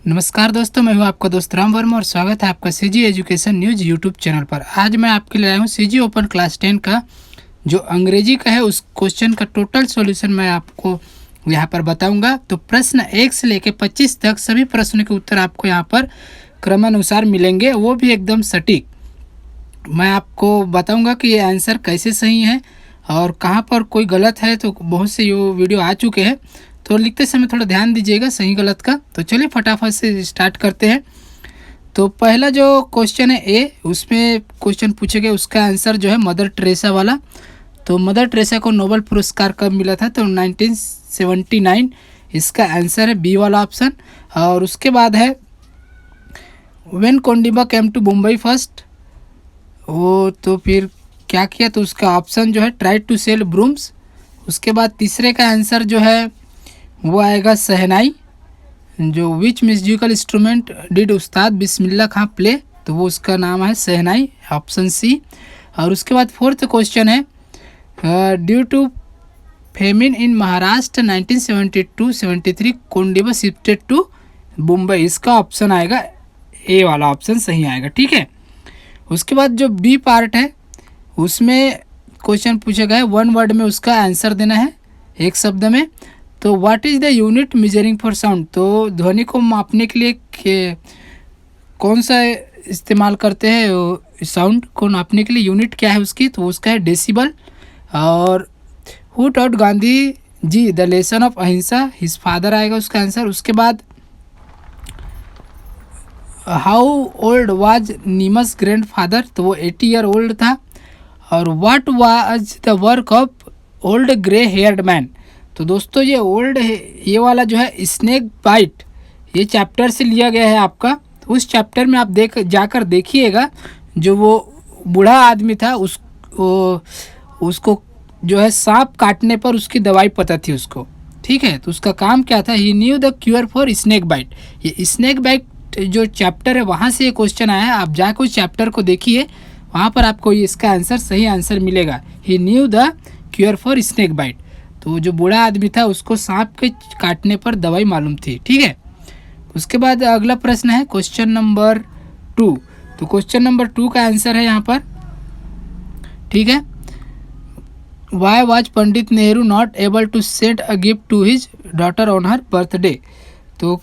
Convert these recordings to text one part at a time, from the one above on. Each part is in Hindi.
नमस्कार दोस्तों, मैं हूं आपका दोस्त राम वर्मा और स्वागत है आपका CG education news YouTube channel पर। आज मैं आपके लिए आया हूं सीजी ओपन क्लास 10 का जो अंग्रेजी का है उस क्वेश्चन का टोटल सॉल्यूशन मैं आपको यहां पर बताऊंगा। तो प्रश्न 1 से लेकर 25 तक सभी प्रश्नों के उत्तर आपको यहां पर क्रमानुसार मिलेंगे, वो भी एकदम सटीक। मैं आपको बताऊँगा कि ये आंसर कैसे सही है और कहाँ पर कोई गलत है। तो बहुत से ये वीडियो आ चुके हैं, तो लिखते समय थोड़ा ध्यान दीजिएगा सही गलत का। तो चलिए फटाफट से स्टार्ट करते हैं। तो पहला जो क्वेश्चन है ए, उसमें क्वेश्चन पूछे गए, उसका आंसर जो है मदर टेरेसा वाला। तो मदर टेरेसा को नोबेल पुरस्कार कब मिला था? तो 1979। इसका आंसर है बी वाला ऑप्शन। और उसके बाद है when Kondiba came to Mumbai first, वो तो फिर क्या किया? तो उसका ऑप्शन जो है ट्राई टू सेल ब्रूम्स। उसके बाद तीसरे का आंसर जो है वो आएगा शहनाई। जो विच musical instrument did Ustad Bismillah Khan play, तो वो उसका नाम है शहनाई, ऑप्शन सी। और उसके बाद फोर्थ क्वेश्चन है due to famine in Maharashtra 1972-73 Kondiba shifted to Mumbai. इसका ऑप्शन आएगा ए वाला ऑप्शन सही आएगा, ठीक है। उसके बाद जो बी पार्ट है उसमें क्वेश्चन पूछा गया है, वन वर्ड में उसका आंसर देना है, एक शब्द में। तो what is the unit measuring for sound, तो ध्वनि को मापने के लिए कौन सा इस्तेमाल करते हैं? साउंड को नापने के लिए यूनिट क्या है उसकी? तो उसका है डेसिबल। और who taught Gandhi ji the lesson of ahimsa, his father आएगा उसका आंसर। उसके बाद how old was Neem's grandfather, तो वो 80 ईयर ओल्ड था। और what was the work of old grey haired man, तो दोस्तों ये वाला जो है स्नेक बाइट, ये चैप्टर से लिया गया है आपका। तो उस चैप्टर में आप जाकर देखिएगा, जो वो बूढ़ा आदमी था उसको जो है सांप काटने पर उसकी दवाई पता थी उसको, ठीक है। तो उसका काम क्या था? He knew the cure for snake bite. ये स्नेक बाइट जो चैप्टर है वहाँ से ये क्वेश्चन आया है। आप जाकर उस चैप्टर को देखिए, वहाँ पर आपको इसका आंसर सही आंसर मिलेगा। He knew the cure for snake bite, तो जो बूढ़ा आदमी था उसको सांप के काटने पर दवाई मालूम थी, ठीक है। उसके बाद अगला प्रश्न है क्वेश्चन नंबर 2। तो क्वेश्चन नंबर 2 का आंसर है यहाँ पर, ठीक है। Why was Pandit Nehru not able to send a gift to his daughter on her birthday, तो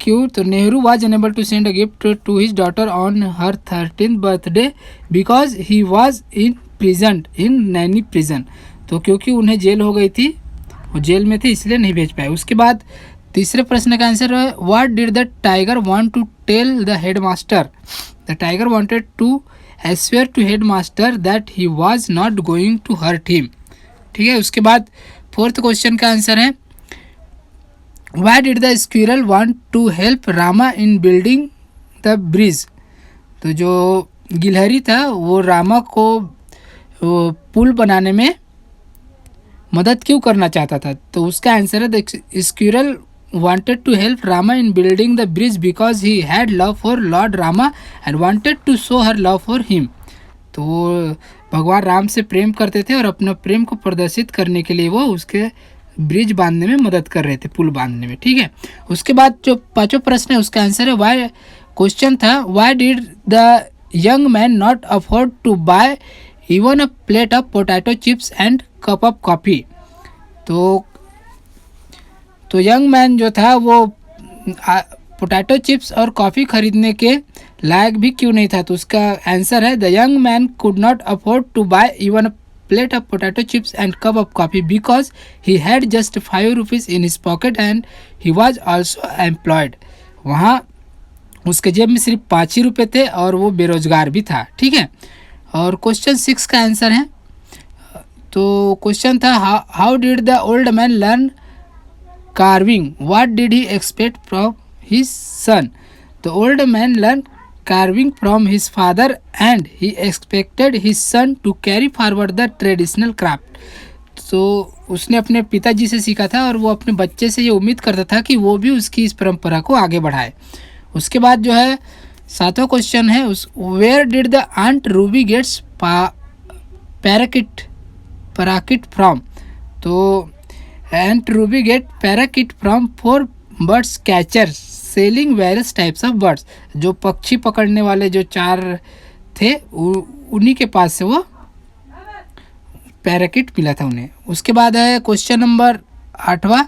क्यों? तो Nehru was unable to send a gift to his daughter on her 13th birthday because he was in prison in Naini prison, तो क्योंकि उन्हें जेल हो गई थी, वो जेल में थे इसलिए नहीं भेज पाए। उसके बाद तीसरे प्रश्न का आंसर है what did the tiger want to tell the headmaster, the tiger wanted to assure to headmaster that he was not going to hurt him, ठीक है। उसके बाद फोर्थ क्वेश्चन का आंसर है why did the squirrel want to help Rama in building the bridge, तो जो गिलहरी था वो रामा को पुल बनाने में मदद क्यों करना चाहता था? तो उसका आंसर है the squirrel wanted to help Rama in building the bridge because he had love for lord Rama and wanted to show her love for him, तो भगवान राम से प्रेम करते थे और अपना प्रेम को प्रदर्शित करने के लिए वो उसके ब्रिज बांधने में मदद कर रहे थे, पुल बांधने में, ठीक है। उसके बाद जो पांचों प्रश्न है उसका आंसर है वाई, क्वेश्चन था why did the young man not afford to buy even a plate of potato chips and cup of coffee, तो यंग मैन जो था वो पोटैटो चिप्स और कॉफ़ी खरीदने के लायक भी क्यों नहीं था? तो उसका आंसर है the young man could not afford to buy even a plate of potato chips and cup of coffee because he had just 5 rupees in his pocket and he was also employed, वहाँ उसके जेब में सिर्फ 5 ही रुपये थे और वो बेरोजगार भी था, ठीक है। और क्वेश्चन 6 का आंसर है, तो क्वेश्चन था how did the old man learn carving, what did he expect from his son, तो old man learn carving from his father and he expected his son to carry forward the traditional craft, तो उसने अपने पिताजी से सीखा था और वो अपने बच्चे से ये उम्मीद करता था कि वो भी उसकी इस परंपरा को आगे बढ़ाए। उसके बाद जो है 7वां क्वेश्चन है where did the aunt Ruby gets parakeet from, तो aunt Ruby get parakeet from 4 birds catcher selling various types of birds, जो पक्षी पकड़ने वाले जो 4 थे उन्हीं के पास से वो पैराकिट मिला था उन्हें। उसके बाद है क्वेश्चन नंबर 8वां,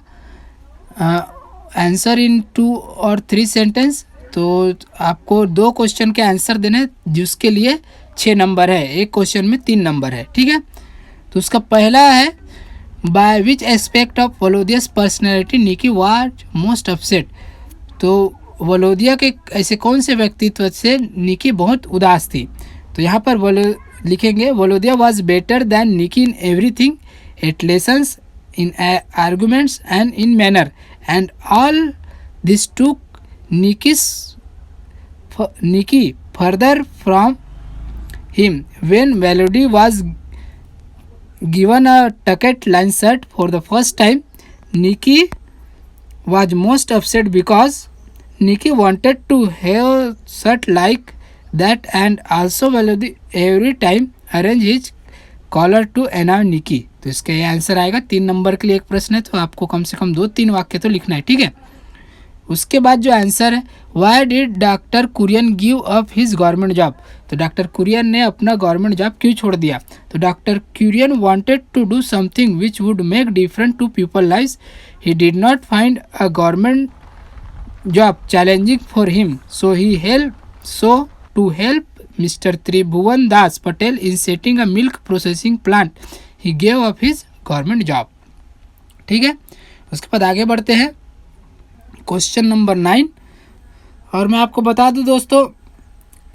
आंसर इन 2 और 3 सेंटेंस। तो आपको 2 क्वेश्चन के आंसर देने हैं जिसके लिए 6 नंबर है, एक क्वेश्चन में 3 नंबर है, ठीक है। तो उसका पहला है, by which aspect of Volodya's personality Nikki was most upset. तो वलोदिया के ऐसे कौन से व्यक्तित्व से निकी बहुत उदास थी। तो यहाँ पर लिखेंगे Volodya was better than Nikki in everything, at lessons, in arguments and in manner, and all this took Nikki further from him. When Melody was given a tucked line shirt for the first time, Nikki was most upset because Nikki wanted to have shirt like that, and also Melody every time arrange his collar to annoy Nikki. तो इसका ये आंसर आएगा। 3 नंबर के लिए एक प्रश्न है, तो आपको कम से कम 2-3 वाक्य तो लिखना है, ठीक है। उसके बाद जो आंसर है, why did doctor Kurien give up his government job. तो डॉक्टर कुरियन ने अपना गवर्नमेंट जॉब क्यों छोड़ दिया। तो doctor Kurien wanted to do something which would make different to people lives. He did not find a government job challenging for him, so to help mister Tribhuvan Das Patel in setting a milk processing plant he gave up his government job, ठीक है। उसके बाद आगे बढ़ते हैं क्वेश्चन नंबर 9। और मैं आपको बता दूं दोस्तों,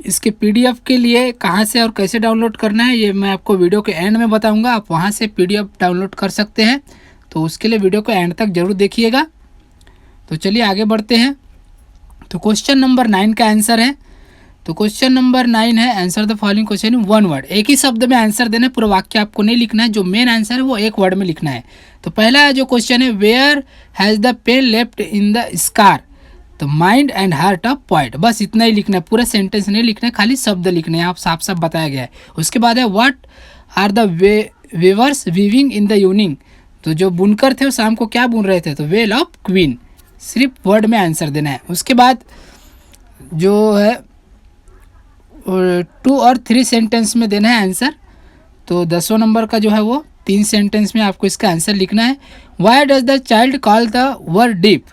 इसके पीडीएफ के लिए कहां से और कैसे डाउनलोड करना है ये मैं आपको वीडियो के एंड में बताऊंगा। आप वहां से पीडीएफ डाउनलोड कर सकते हैं, तो उसके लिए वीडियो को एंड तक जरूर देखिएगा। तो चलिए आगे बढ़ते हैं। तो क्वेश्चन नंबर 9 का आंसर है, तो क्वेश्चन नंबर 9 है, answer the following question in 1 word. एक ही शब्द में आंसर देना है, पूरा वाक्य आपको नहीं लिखना है, जो मेन आंसर है वो एक वर्ड में लिखना है। तो पहला जो क्वेश्चन है, where has the pen left in the scar the mind and heart of poet. बस इतना ही लिखना है, पूरा सेंटेंस नहीं लिखना है, खाली शब्द लिखने हैं, आप साफ साफ बताया गया है। उसके बाद है, what are the weavers weaving in the evening. तो जो बुनकर थे वो शाम को क्या बुन रहे थे, तो वेल ऑफ क्वीन। सिर्फ वर्ड में आंसर देना है। उसके बाद जो है 2 और 3 सेंटेंस में देना है आंसर। तो 10वां नंबर का जो है वो 3 सेंटेंस में आपको इसका आंसर लिखना है। Why does the child call the word deep.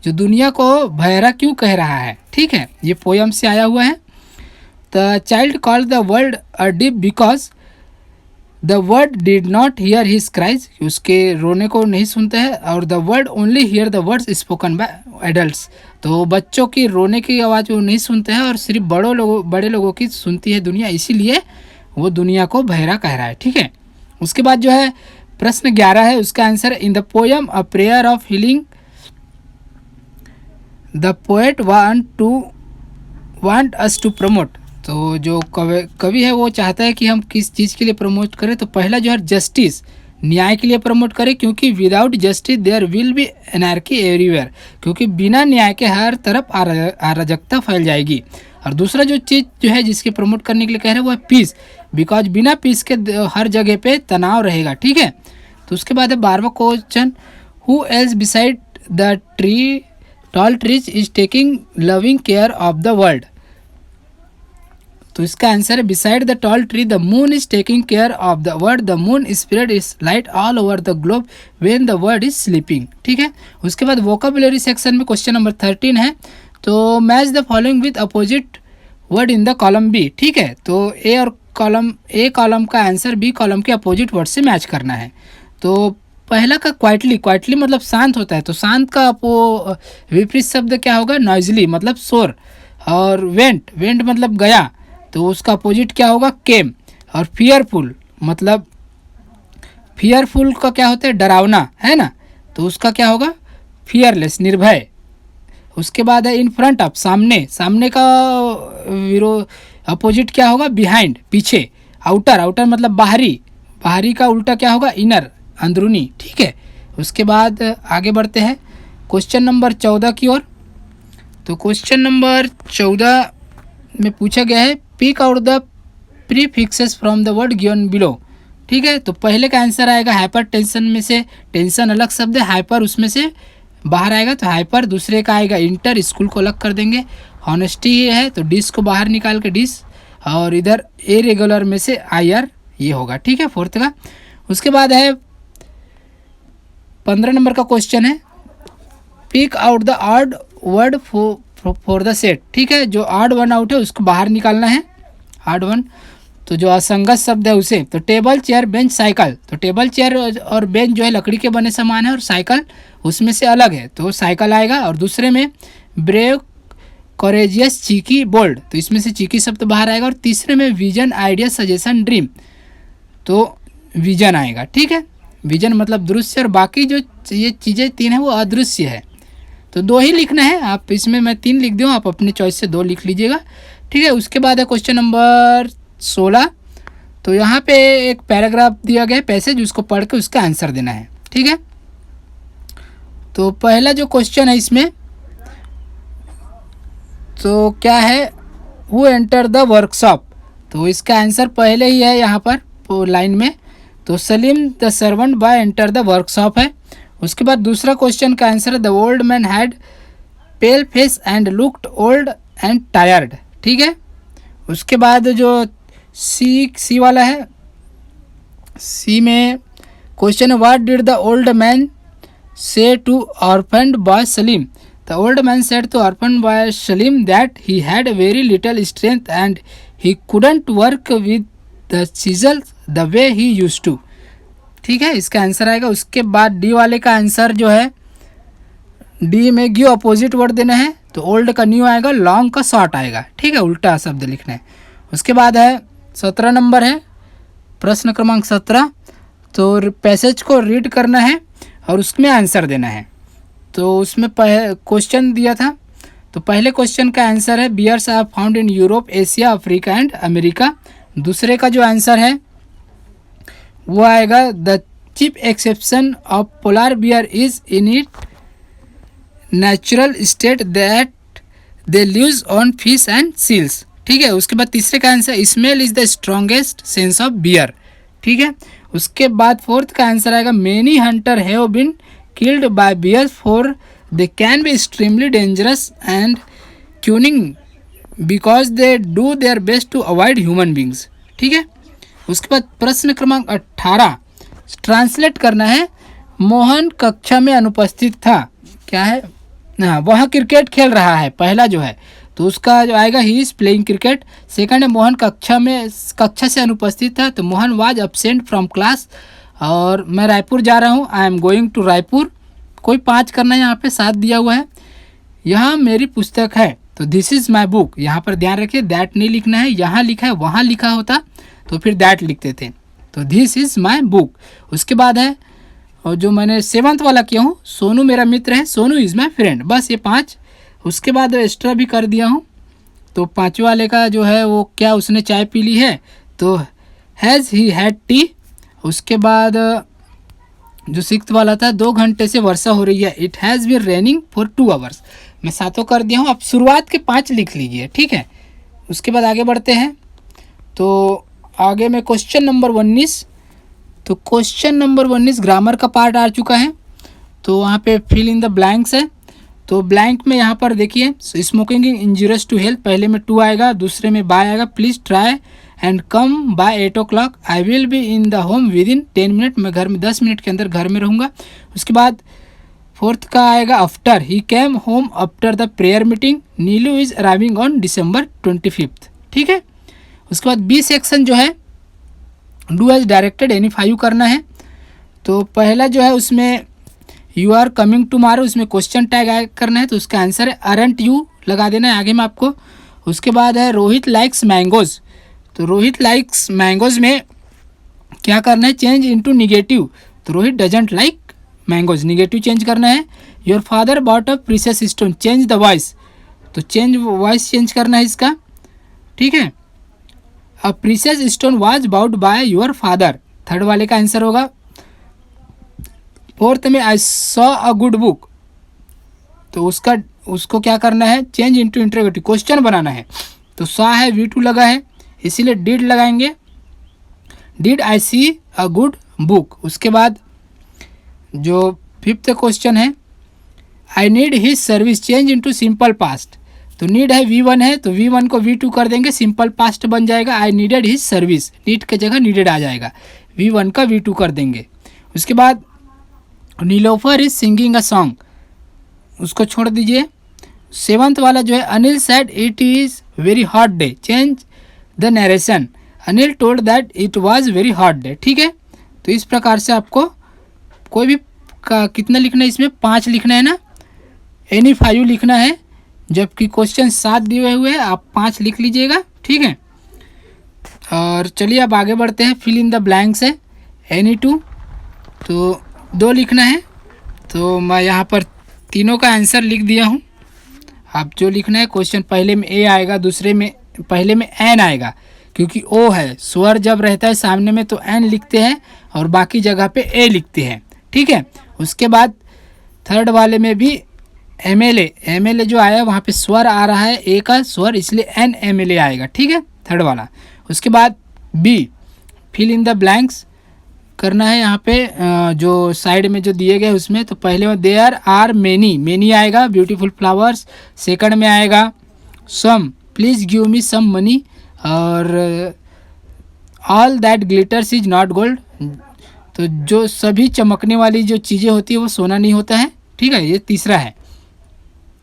जो दुनिया को बहरा क्यों कह रहा है, ठीक है, ये पोयम से आया हुआ है। The child call the world a deep because the word did not here his cries. उसके रोने को नहीं सुनते हैं, और the word only here the words spoken by adults. तो बच्चों की रोने की आवाज़ वो नहीं सुनते हैं, और सिर्फ बड़े लोगों की सुनती है दुनिया, इसीलिए वो दुनिया को बहरा कह रहा है, ठीक है। उसके बाद जो है प्रश्न 11 है, उसका answer, in the poem a prayer of healing the poet want us to promote. तो जो कवि है वो चाहता है कि हम किस चीज़ के लिए प्रमोट करें। तो पहला जो है जस्टिस, न्याय के लिए प्रमोट करें, क्योंकि without justice there will be anarchy everywhere. क्योंकि बिना न्याय के हर तरफ अराजकता फैल जाएगी। और दूसरा जो चीज़ जो है जिसके प्रमोट करने के लिए कह रहे हैं वो है पीस, बिकॉज बिना पीस के हर जगह पे तनाव रहेगा, ठीक है। तो उसके बाद है 12वां question, who else beside the tall trees is taking loving care of the world. तो इसका आंसर है, beside the tall tree the moon is taking care of the world, the moon spread is light all over the globe when the world is sleeping, ठीक है। उसके बाद वोकेबुलरी सेक्शन में क्वेश्चन नंबर 13 है। तो match the following with opposite word in the column B, ठीक है। तो ए कॉलम का आंसर बी कॉलम के अपोजिट वर्ड से मैच करना है। तो पहला का क्वाइटली मतलब शांत होता है, तो शांत का विपरीत शब्द क्या होगा, नॉइजली मतलब शोर। और वेंट मतलब गया, तो उसका अपोजिट क्या होगा, केम। और फियरफुल मतलब फियरफुल का क्या होता है, डरावना, है ना, तो उसका क्या होगा, फियरलेस, निर्भय। उसके बाद है इन फ्रंट ऑफ, सामने का अपोजिट क्या होगा, बिहाइंड, पीछे। आउटर मतलब बाहरी का उल्टा क्या होगा, इनर, अंदरूनी, ठीक है। उसके बाद आगे बढ़ते हैं क्वेश्चन नंबर 14 की ओर। तो क्वेश्चन नंबर 14 में पूछा गया है, pick out the prefixes from the word given below, ठीक है। तो पहले का आंसर आएगा हाइपर टेंशन में से, टेंशन अलग शब्द है, हाइपर उसमें से बाहर आएगा तो हाइपर, दूसरे का आएगा इंटर, स्कूल को अलग कर देंगे। हॉनेस्टी है तो डिस को बाहर निकाल के डिस, और इधर इरेगुलर में से आयर ये होगा, ठीक है, फोर्थ का। उसके बाद है 15 नंबर का क्वेश्चन है, pick out the odd word for the set, ठीक है, जो ऑड वन आउट है उसको बाहर निकालना है, ऑड वन, तो जो असंगत शब्द है उसे। तो टेबल, चेयर, बेंच, साइकिल, तो टेबल, चेयर और बेंच जो है लकड़ी के बने सामान है, और साइकिल उसमें से अलग है तो साइकिल आएगा। और दूसरे में ब्रेव, कोरेजियस, चीकी, बोल्ड, तो इसमें से चीकी शब्द बाहर आएगा। और तीसरे में विजन, आइडिया, सजेशन, ड्रीम, तो विजन आएगा, ठीक है, विजन मतलब दृश्य, और बाकी जो ये चीज़ें 3 है वो अदृश्य है। तो 2 ही लिखना है, आप इसमें मैं 3 लिख दूँ, आप अपने चॉइस से 2 लिख लीजिएगा, ठीक है। उसके बाद है क्वेश्चन नंबर 16, तो यहाँ पे एक पैराग्राफ दिया गया है पैसेज, उसको पढ़ के उसका आंसर देना है, ठीक है। तो पहला जो क्वेश्चन है इसमें तो क्या है, हु एंटर द वर्कशॉप, तो इसका आंसर पहले ही है यहाँ पर लाइन में, तो Salim the servant boy enter the workshop है। उसके बाद दूसरा क्वेश्चन का आंसर है the old man had pale face and looked old and tired, ठीक है। उसके बाद जो सी वाला है, सी में क्वेश्चन है what did the old man say to orphaned boy Salim, the old man said to orphaned boy Salim that he had very little strength and he couldn't work with the chisel the way he use to, ठीक है, इसका आंसर आएगा। उसके बाद डी वाले का आंसर जो है, डी में गिव अपोजिट वर्ड देना है, तो ओल्ड का न्यू आएगा, लॉन्ग का शॉर्ट आएगा, ठीक है, उल्टा शब्द लिखना है। उसके बाद है 17 नंबर है, प्रश्न क्रमांक 17, तो पैसेज को रीड करना है और उसमें आंसर देना है। तो उसमें क्वेश्चन दिया था, तो पहले क्वेश्चन का आंसर है bears are found in Europe, Asia, Africa and America. दूसरे का जो आंसर है वो आएगा the chief exception of polar bear is in it natural state that they lives on fish and seals, ठीक है। उसके बाद तीसरे का answer smell is the strongest sense of bear, ठीक है। उसके बाद फोर्थ का आंसर आएगा many hunter have been killed by bear for they can be extremely dangerous and cunning because they do their best to avoid human beings, ठीक है। उसके बाद प्रश्न क्रमांक 18 ट्रांसलेट करना है, मोहन कक्षा में अनुपस्थित था, क्या है, हाँ, वह क्रिकेट खेल रहा है, पहला जो है, तो उसका जो आएगा he is playing cricket. Second है मोहन कक्षा से अनुपस्थित था, तो Mohan was absent from class, और मैं रायपुर जा रहा हूँ, I am going to Raipur, कोई 5 करना है, यहाँ पे 7 दिया हुआ है। यहाँ मेरी पुस्तक है, तो दिस इज़ माई बुक, यहाँ पर ध्यान रखिए दैट नहीं लिखना है, यहाँ लिखा है, वहाँ लिखा होता तो फिर दैट लिखते थे, तो दिस इज़ माई बुक। उसके बाद है, और जो मैंने 7th वाला किया हूँ, सोनू मेरा मित्र है, सोनू इज़ माई फ्रेंड, बस ये 5। उसके बाद एक्स्ट्रा भी कर दिया हूँ, तो 5वें वाले का जो है वो क्या, उसने चाय पी ली है, तो हैज़ ही हैड टी। उसके बाद जो 6th वाला था, 2 घंटे से वर्षा हो रही है, it has been raining for 2 hours, मैं 7 कर दिया हूँ, अब शुरुआत के 5 लिख लीजिए, ठीक है। उसके बाद आगे बढ़ते हैं, तो आगे में क्वेश्चन नंबर 19, तो क्वेश्चन नंबर 19 ग्रामर का पार्ट आ चुका है, तो वहाँ पे फिल इन द ब्लैंक्स है। तो ब्लैंक में यहाँ पर देखिए स्मोकिंग इंजूरियस टू हेल्थ, पहले में 2 आएगा, दूसरे में बाय आएगा, please try and come by 8 o'clock, I will be in the home with in 10 minute, मैं घर में 10 मिनट के अंदर घर में रहूँगा। उसके बाद 4th का आएगा after, he cam home after the prayer meeting, Neelu is arriving on December 25, ठीक है। उसके बाद बी सेक्शन जो है डू एज डायरेक्टेड एनी 5 करना है, तो पहला जो है उसमें यू आर कमिंग टुमारो, उसमें क्वेश्चन टैग ऐड करना है, तो उसका आंसर है अरंट यू लगा देना है आगे में आपको। उसके बाद है रोहित लाइक्स मैंगोज, तो रोहित लाइक्स मैंगोज में क्या करना है, चेंज इनटू निगेटिव, तो Rohit doesn't like mangoes, negative change करना है। Your father bought a precious stone, change the voice, तो चेंज वॉइस चेंज करना है इसका, ठीक है। A precious stone was bought by your father, 3rd वाले का आंसर होगा। 4th में I saw a good book, तो उसको क्या करना है, चेंज इनटू इंटरोगेटिव, क्वेश्चन बनाना है, तो सॉ है V2 लगा है, इसीलिए डिड लगाएंगे, did I see a good book. उसके बाद जो 5th क्वेश्चन है, I need his service change into simple past. तो नीड है V1 है तो V1 को V2 कर देंगे, सिंपल पास्ट बन जाएगा। I needed his service, need के जगह नीडेड आ जाएगा, V1 का V2 कर देंगे। उसके बाद Nilofar is singing a song, उसको छोड़ दीजिए। 7th वाला जो है Anil said it is very hot day, change the narration, Anil told that it was very hot day. ठीक है, तो इस प्रकार से आपको कोई भी का कितना लिखना है, इसमें 5 लिखना है ना, एनी 5 लिखना है, जबकि क्वेश्चन 7 दिए हुए हैं, आप 5 लिख लीजिएगा। ठीक है, और चलिए अब आगे बढ़ते हैं। फिल इन द ब्लैंक्स है एनी 2, तो 2 लिखना है। तो मैं यहाँ पर तीनों का आंसर लिख दिया हूँ। आप जो लिखना है, क्वेश्चन पहले में ए आएगा, दूसरे में पहले में एन आएगा, क्योंकि ओ है, स्वर जब रहता है सामने में तो एन लिखते हैं और बाकी जगह पे ए लिखते हैं। ठीक है, उसके बाद 3rd वाले में भी एमएलए जो आया वहाँ पे स्वर आ रहा है, ए का स्वर, इसलिए एन एमएलए आएगा। ठीक है, 3rd वाला। उसके बाद B, fill in the blanks करना है यहाँ पे, जो साइड में जो दिए गए उसमें। तो पहले में देयर आर मेनी आएगा, ब्यूटीफुल फ्लावर्स। सेकंड में आएगा some, please give me some money, और all that glitters is not gold, तो जो सभी चमकने वाली जो चीज़ें होती है वो सोना नहीं होता है। ठीक है, ये तीसरा है।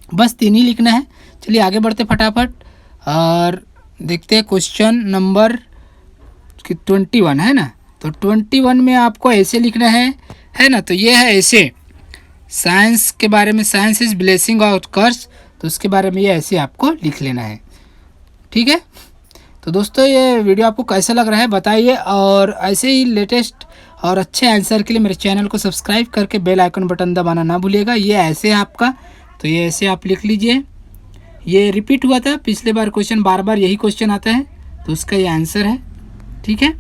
बस 3 ही लिखना है। चलिए आगे बढ़ते फटाफट और देखते हैं क्वेश्चन नंबर 21 है ना। तो 21 में आपको ऐसे लिखना है ना। तो ये है ऐसे, साइंस के बारे में, साइंस इज ब्लेसिंग और कर्स, तो उसके बारे में ये ऐसे आपको लिख लेना है। ठीक है, तो दोस्तों ये वीडियो आपको कैसा लग रहा है बताइए, और ऐसे ही लेटेस्ट और अच्छे आंसर के लिए मेरे चैनल को सब्सक्राइब करके बेल आइकन बटन दबाना ना भूलिएगा। ये ऐसे है आपका, तो ये ऐसे आप लिख लीजिए। ये रिपीट हुआ था पिछले बार क्वेश्चन, बार बार यही क्वेश्चन आता है, तो उसका ये आंसर है। ठीक है,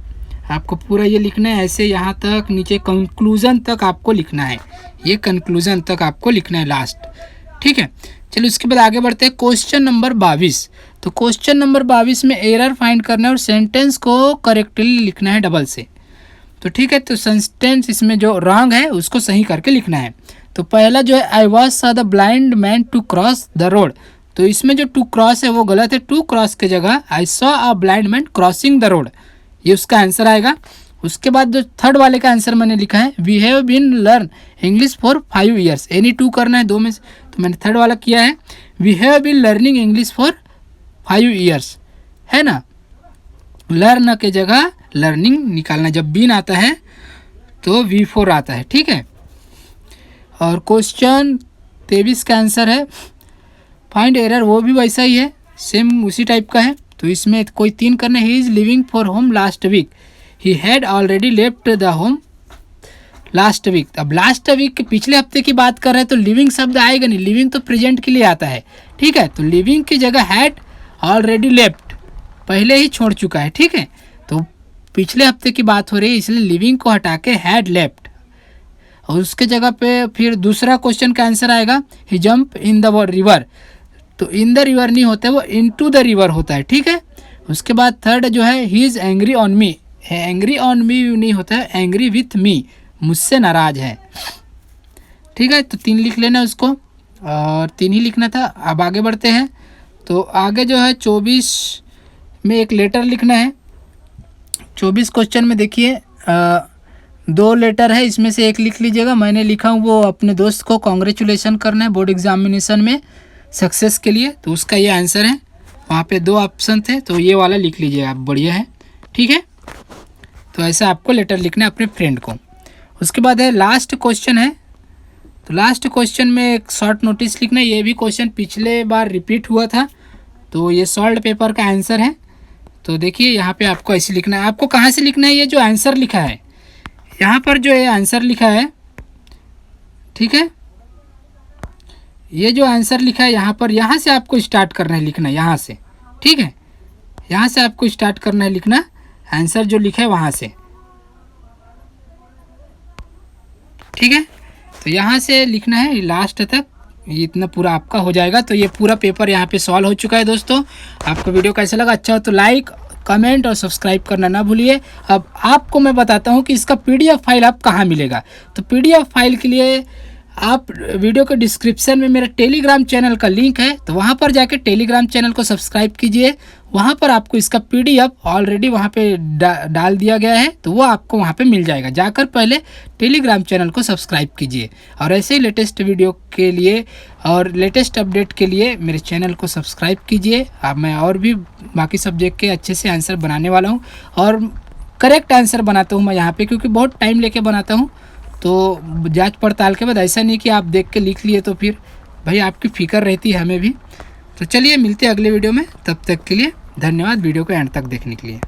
आपको पूरा ये लिखना है ऐसे, यहाँ तक नीचे कंक्लूजन तक आपको लिखना है, ये कंक्लूजन तक आपको लिखना है लास्ट। ठीक है, चलिए उसके बाद आगे बढ़ते हैं क्वेश्चन नंबर 22। तो क्वेश्चन नंबर 22 में एरर फाइंड करना है और सेंटेंस को करेक्टली लिखना है डबल से। तो ठीक है, तो सेंटेंस इसमें जो रॉन्ग है उसको सही करके लिखना है। तो पहला जो है I was saw the blind man to cross the road, तो इसमें जो टू क्रॉस है वो गलत है, टू क्रॉस के जगह आई saw a blind man crossing the road, ये उसका आंसर आएगा। उसके बाद जो 3rd वाले का आंसर मैंने लिखा है, we have been learn English for 5 years, any 2 करना है 2 में से, तो मैंने 3rd वाला किया है, we have been learning English for 5 years, है ना। लर्न के जगह लर्निंग निकालना, जब बीन आता है तो V4 आता है। ठीक है, और क्वेश्चन 23 का आंसर है फाइंड एरर, वो भी वैसा ही है, सेम उसी टाइप का है। तो इसमें कोई 3 करना है। He is living for home last week, he had already left the home last week. अब लास्ट वीक के पिछले हफ्ते की बात कर रहे हैं तो लिविंग शब्द आएगा नहीं, लिविंग तो प्रेजेंट के लिए आता है। ठीक है, तो लिविंग की जगह हैड ऑलरेडी लेफ्ट, पहले ही छोड़ चुका है। ठीक है, तो पिछले हफ्ते की बात हो रही है, इसलिए लिविंग को हटा के हैड लेफ्ट, और उसके जगह पे फिर दूसरा क्वेश्चन का आंसर आएगा ही जंप इन द रिवर, तो इन द रिवर नहीं होता है, वो इनटू द रिवर होता है। ठीक है, उसके बाद 3rd जो है he is angry on me, angry on me नहीं होता है, एंग्री विथ मी, मुझसे नाराज है। ठीक है, तो 3 लिख लेना उसको, और 3 ही लिखना था। अब आगे बढ़ते हैं। तो आगे जो है 24 में एक लेटर लिखना है। 24 क्वेश्चन में देखिए 2 लेटर है, इसमें से एक लिख लीजिएगा। मैंने लिखा हूँ वो अपने दोस्त को कॉन्ग्रेचुलेसन करना है बोर्ड एग्जामिनेशन में सक्सेस के लिए, तो उसका ये आंसर है। वहाँ पे 2 ऑप्शन थे, तो ये वाला लिख लीजिए आप, बढ़िया है। ठीक है, तो ऐसा आपको लेटर लिखना है अपने फ्रेंड को। उसके बाद है लास्ट क्वेश्चन है। तो लास्ट क्वेश्चन में एक शॉर्ट नोटिस लिखना है, ये भी क्वेश्चन पिछले बार रिपीट हुआ था, तो ये सॉल्व पेपर का आंसर है। तो देखिए यहाँ पे आपको ऐसे लिखना है। आपको कहाँ से लिखना है, ये जो आंसर लिखा है यहाँ पर, जो ये आंसर लिखा है, ठीक है, ये जो आंसर लिखा है यहाँ पर, यहाँ से आपको स्टार्ट करना है लिखना, यहाँ से। ठीक है, यहाँ से आपको स्टार्ट करना है लिखना, आंसर जो लिखा है वहाँ से। ठीक है, तो यहाँ से लिखना है लास्ट तक, ये इतना पूरा आपका हो जाएगा। तो ये पूरा पेपर यहाँ पे सॉल्व हो चुका है। दोस्तों, आपको वीडियो कैसा लगा, अच्छा हो तो लाइक, कमेंट और सब्सक्राइब करना ना भूलिए। अब आपको मैं बताता हूँ कि इसका PDF फाइल आप कहाँ मिलेगा। तो PDF फाइल के लिए आप वीडियो के डिस्क्रिप्शन में मेरा टेलीग्राम चैनल का लिंक है, तो वहाँ पर जाके टेलीग्राम चैनल को सब्सक्राइब कीजिए। वहाँ पर आपको इसका PDF ऑलरेडी वहाँ पे डाल दिया गया है, तो वो आपको वहाँ पे मिल जाएगा। जाकर पहले टेलीग्राम चैनल को सब्सक्राइब कीजिए और ऐसे ही लेटेस्ट वीडियो के लिए और लेटेस्ट अपडेट के लिए मेरे चैनल को सब्सक्राइब कीजिए। अब मैं और भी बाकी सब्जेक्ट के अच्छे से आंसर बनाने वाला हूँ और करेक्ट आंसर बनाता हूँ मैं यहाँ पे, क्योंकि बहुत टाइम लेके बनाता हूँ। तो जांच पड़ताल के बाद, ऐसा नहीं कि आप देख के लिख लिए तो फिर भाई आपकी फ़िक्र रहती है हमें भी। तो चलिए मिलते हैं अगले वीडियो में, तब तक के लिए धन्यवाद वीडियो को एंड तक देखने के लिए।